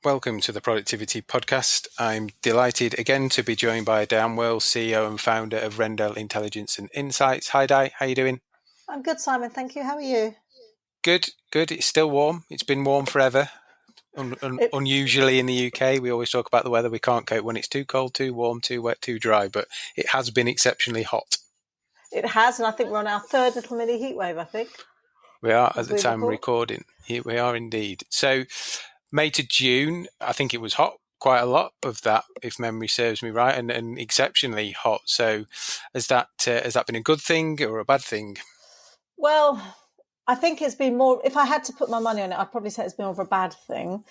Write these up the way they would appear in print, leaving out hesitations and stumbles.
Welcome to the Productivity Podcast. I'm delighted again to be joined by Dan Worrell, CEO and founder of Rendell Intelligence and Insights. Hi, Di. How are you doing? I'm good, Simon. Thank you. How are you? Good. It's still warm. It's been warm forever. Unusually in the UK, we always talk about the weather. We can't cope when it's too cold, too warm, too wet, too dry, but it has been exceptionally hot. It has, and I think we're on our third little mini heatwave, I think. We are at the time of recording. Here we are indeed. So May to June, I think it was hot, quite a lot of that, if memory serves me right, and exceptionally hot. So has that been a good thing or a bad thing? Well, I think it's been more, if I had to put my money on it, I'd probably say it's been more of a bad thing.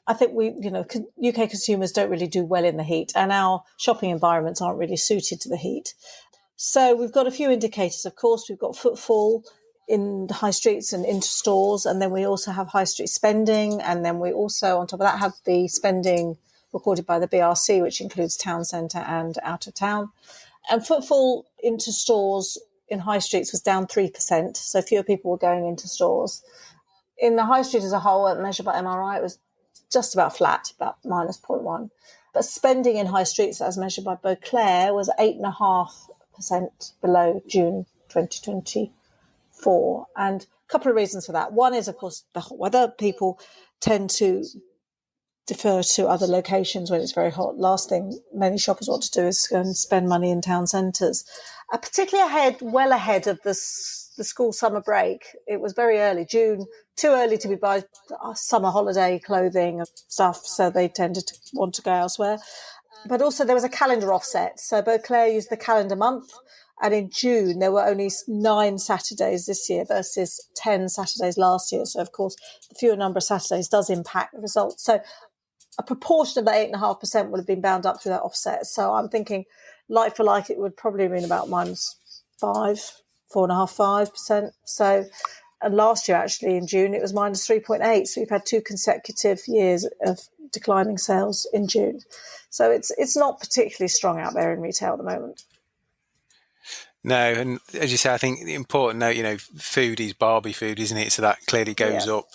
I think UK consumers don't really do well in the heat, and our shopping environments aren't really suited to the heat. So we've got a few indicators. Of course, we've got footfall in the high streets and into stores, and then we also have high street spending, and then we also, on top of that, have the spending recorded by the BRC, which includes town centre and out of town. And footfall into stores in high streets was down 3%, so fewer people were going into stores. In the high street as a whole, measured by MRI, it was just about flat, about minus 0.1. But spending in high streets, as measured by Beauclair, was 8.5% below June 2024. And a couple of reasons for that. One is, of course, the hot weather. People tend to defer to other locations when it's very hot. Last thing many shoppers want to do is go and spend money in town centres, particularly well ahead of the school summer break. It was very early, June, too early to be buying summer holiday clothing and stuff, so they tended to want to go elsewhere. But also there was a calendar offset. So Beauclair used the calendar month, and in June there were only 9 Saturdays this year versus 10 Saturdays last year. So, of course, the fewer number of Saturdays does impact the results. So a proportion of that 8.5% would have been bound up through that offset. So I'm thinking, like for like, it would probably have been about minus 4.5%. So, and last year, actually, in June, it was minus 3.8. So we've had 2 consecutive years of declining sales in June. So it's not particularly strong out there in retail at the moment. No, and as you say, I think the important note, food is Barbie food, isn't it? So that clearly goes up.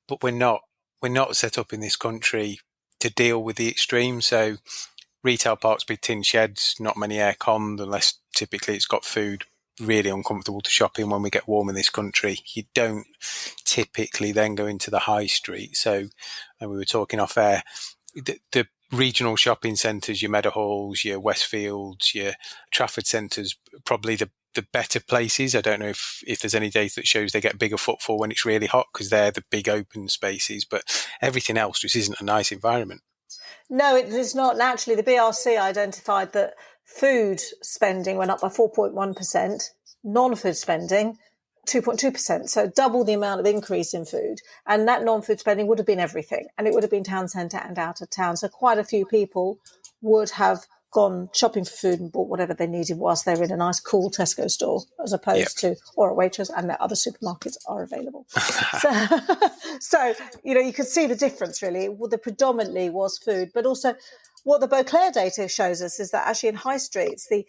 But we're not set up in this country to deal with the extreme. So retail parks, big tin sheds, not many aircon, unless typically it's got food, really uncomfortable to shop in when we get warm in this country. You don't typically then go into the high street. So, and we were talking off air, the regional shopping centres, your Meadowhalls, your Westfields, your Trafford centres, probably the better places. I don't know if there's any data that shows they get bigger footfall when it's really hot because they're the big open spaces, but everything else just isn't a nice environment. No, it is not. Naturally, the BRC identified that food spending went up by 4.1%, non-food spending 2.2%, so double the amount of increase in food. And that non-food spending would have been everything, and it would have been town centre and out of town. So quite a few people would have gone shopping for food and bought whatever they needed whilst they were in a nice, cool Tesco store, as opposed to, or a Waitrose, and that other supermarkets are available. So, you could see the difference, really. Well, the predominantly was food, but also what the Beauclair data shows us is that actually in high streets, the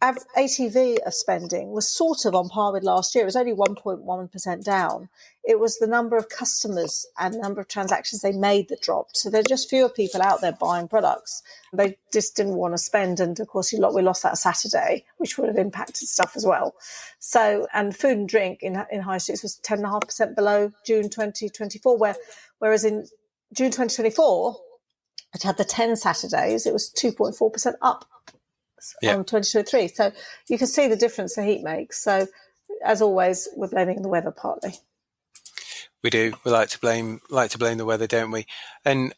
ATV of spending was sort of on par with last year. It was only 1.1% down. It was the number of customers and number of transactions they made that dropped. So there are just fewer people out there buying products. They just didn't want to spend. And of course, we lost that Saturday, which would have impacted stuff as well. So, and food and drink in high streets was 10.5% below June 2024, whereas in June 2024, it had the 10 Saturdays, it was 2.4% up on 2023. So you can see the difference the heat makes. So as always, we're blaming the weather partly. We do. We like to blame the weather, don't we? And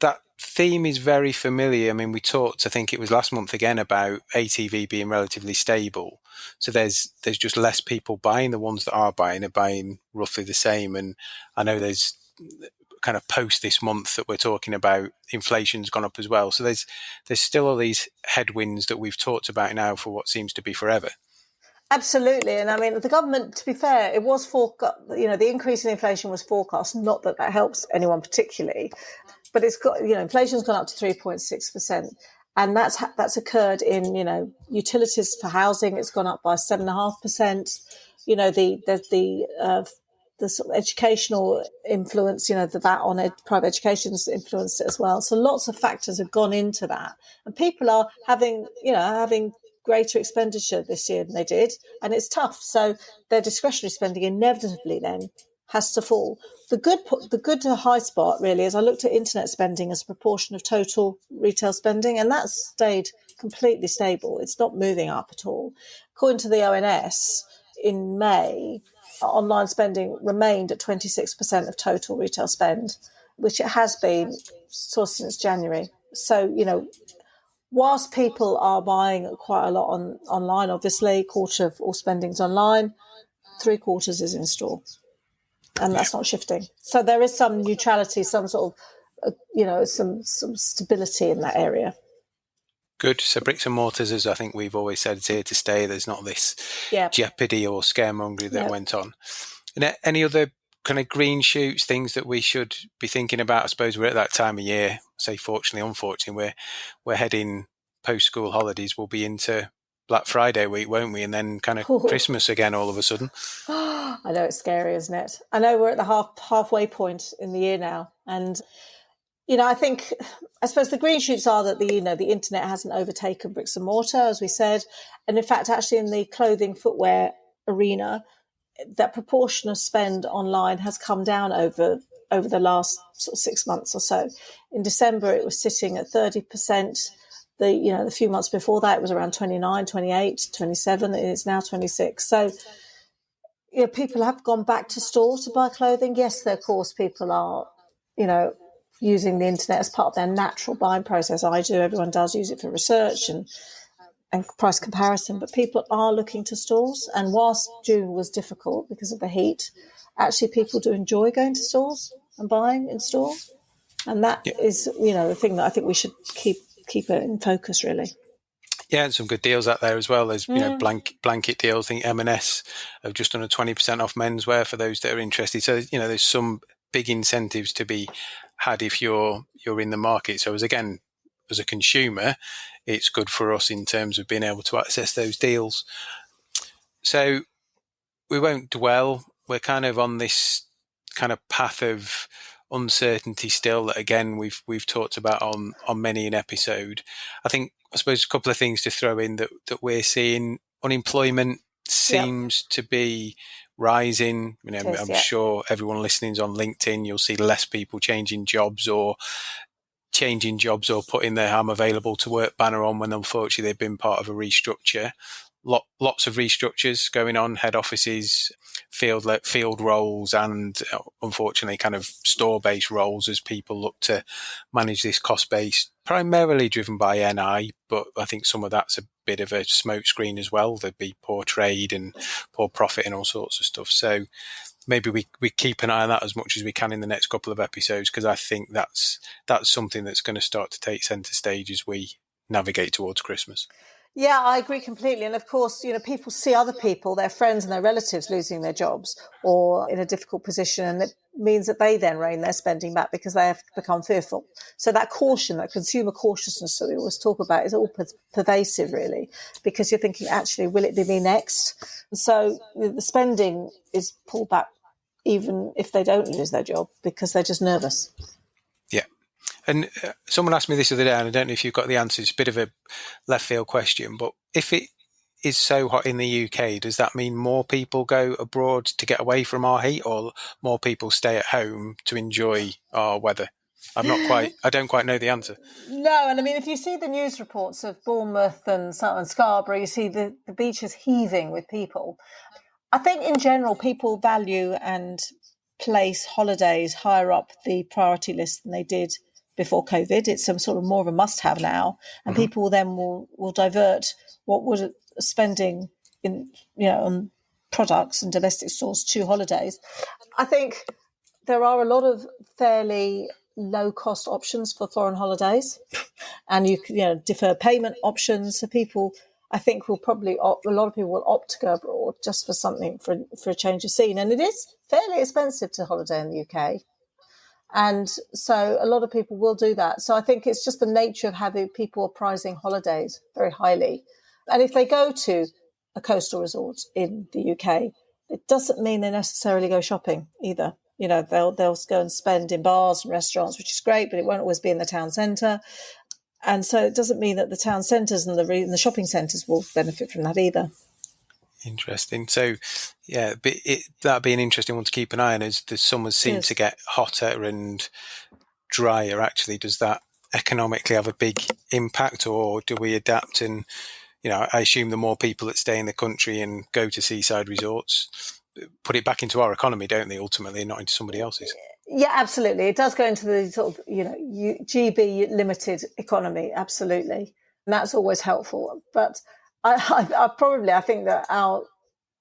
that theme is very familiar. I mean, we talked, I think it was last month again, about ATV being relatively stable. So there's just less people buying. The ones that are buying roughly the same. And I know there's kind of post this month that we're talking about, inflation's gone up as well. So there's still all these headwinds that we've talked about now for what seems to be forever. Absolutely. And I mean, the government, to be fair, it was the increase in inflation was forecast, not that helps anyone particularly, but it's got, inflation's gone up to 3.6%. And that's occurred in, utilities for housing. It's gone up by 7.5%. The the sort of educational influence, the VAT on private education's influenced it as well. So lots of factors have gone into that, and people are having greater expenditure this year than they did, and it's tough. So their discretionary spending inevitably then has to fall. The good to high spot really is I looked at internet spending as a proportion of total retail spending, and that's stayed completely stable. It's not moving up at all. According to the ONS, in May, online spending remained at 26% of total retail spend, which it has been sort of since January. So, whilst people are buying quite a lot online, obviously, a quarter of all spending's online, 3/4 is in store. And that's not shifting. So there is some neutrality, some sort of, some stability in that area. Good. So bricks and mortars, as I think we've always said, is here to stay. There's not this jeopardy or scaremongering that went on. And any other kind of green shoots, things that we should be thinking about? I suppose we're at that time of year, say fortunately, unfortunately, we're heading post-school holidays. We'll be into Black Friday week, won't we? And then kind of Christmas again all of a sudden. I know, it's scary, isn't it? I know we're at the halfway point in the year now. And, I suppose the green shoots are that the internet hasn't overtaken bricks and mortar, as we said. And in fact, actually in the clothing, footwear arena, that proportion of spend online has come down over the last sort of 6 months or so. In December, it was sitting at 30%. The few months before that, it was around 29, 28, 27. It is now 26. So, people have gone back to store to buy clothing. Yes, of course, people are, using the internet as part of their natural buying process. I do. Everyone does use it for research and price comparison, but people are looking to stores. And whilst June was difficult because of the heat, actually people do enjoy going to stores and buying in store. And that is, the thing that I think we should keep it in focus, really. Yeah, and some good deals out there as well. There's blanket deals. I think M&S have just done a 20% off menswear for those that are interested. So there's some big incentives to be had if you're in the market. So as a consumer, it's good for us in terms of being able to access those deals. So we won't dwell. We're kind of on this kind of path of uncertainty still that again we've talked about on many an episode. I suppose a couple of things to throw in that we're seeing. Unemployment seems to be rising. I'm sure everyone listening is on LinkedIn. You'll see less people changing jobs or putting their "I'm available to work" banner on when unfortunately they've been part of a restructure. Lots of restructures going on, head offices, field roles, and unfortunately kind of store-based roles as people look to manage this cost base, primarily driven by NI, but I think some of that's a bit of a smokescreen as well. There'd be poor trade and poor profit and all sorts of stuff. So maybe we keep an eye on that as much as we can in the next couple of episodes, because I think that's something that's going to start to take centre stage as we navigate towards Christmas. Yeah, I agree completely. And of course, people see other people, their friends and their relatives losing their jobs or in a difficult position. And it means that they then rein their spending back because they have become fearful. So that caution, that consumer cautiousness that we always talk about is all pervasive, really, because you're thinking, actually, will it be me next? And so the spending is pulled back even if they don't lose their job because they're just nervous. Yeah. And someone asked me this the other day, and I don't know if you've got the answer. It's a bit of a left field question, but if it is so hot in the UK, does that mean more people go abroad to get away from our heat, or more people stay at home to enjoy our weather? I don't quite know the answer. No, and I mean, if you see the news reports of Bournemouth and Scarborough, you see the beaches heaving with people. I think in general, people value and place holidays higher up the priority list than they did before COVID. It's some sort of more of a must-have now, and people then will divert what would spending in on products and domestic stores to holidays. I think there are a lot of fairly low-cost options for foreign holidays, and you can defer payment options. So people, I think, will probably a lot of people will opt to go abroad just for something for a change of scene, and it is fairly expensive to holiday in the UK. And so a lot of people will do that. So I think it's just the nature of having people prizing holidays very highly. And if they go to a coastal resort in the UK, it doesn't mean they necessarily go shopping either. They'll go and spend in bars and restaurants, which is great, but it won't always be in the town centre. And so it doesn't mean that the town centres and the shopping centres will benefit from that either. Interesting. So, yeah, that'd be an interesting one to keep an eye on. As the summers seem to get hotter and drier, actually, does that economically have a big impact, or do we adapt? And I assume the more people that stay in the country and go to seaside resorts put it back into our economy, don't they? Ultimately, not into somebody else's. Yeah, absolutely. It does go into the sort of GB limited economy, absolutely, and that's always helpful. But I think that our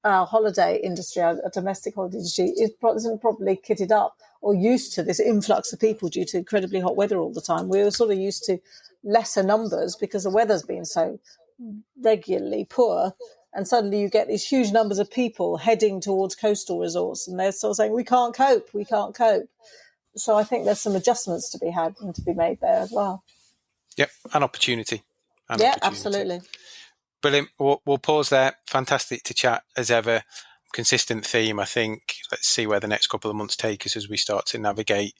holiday industry, our domestic holiday industry, isn't probably kitted up or used to this influx of people due to incredibly hot weather all the time. We were sort of used to lesser numbers because the weather's been so regularly poor. And suddenly you get these huge numbers of people heading towards coastal resorts, and they're sort of saying, we can't cope. So I think there's some adjustments to be had and to be made there as well. Yep, an opportunity. Absolutely. Brilliant. We'll pause there. Fantastic to chat as ever. Consistent theme, I think. Let's see where the next couple of months take us as we start to navigate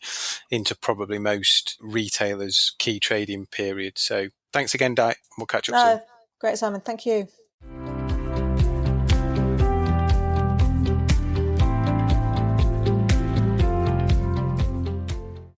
into probably most retailers' key trading period. So thanks again, Di. We'll catch up soon. Great, Simon. Thank you.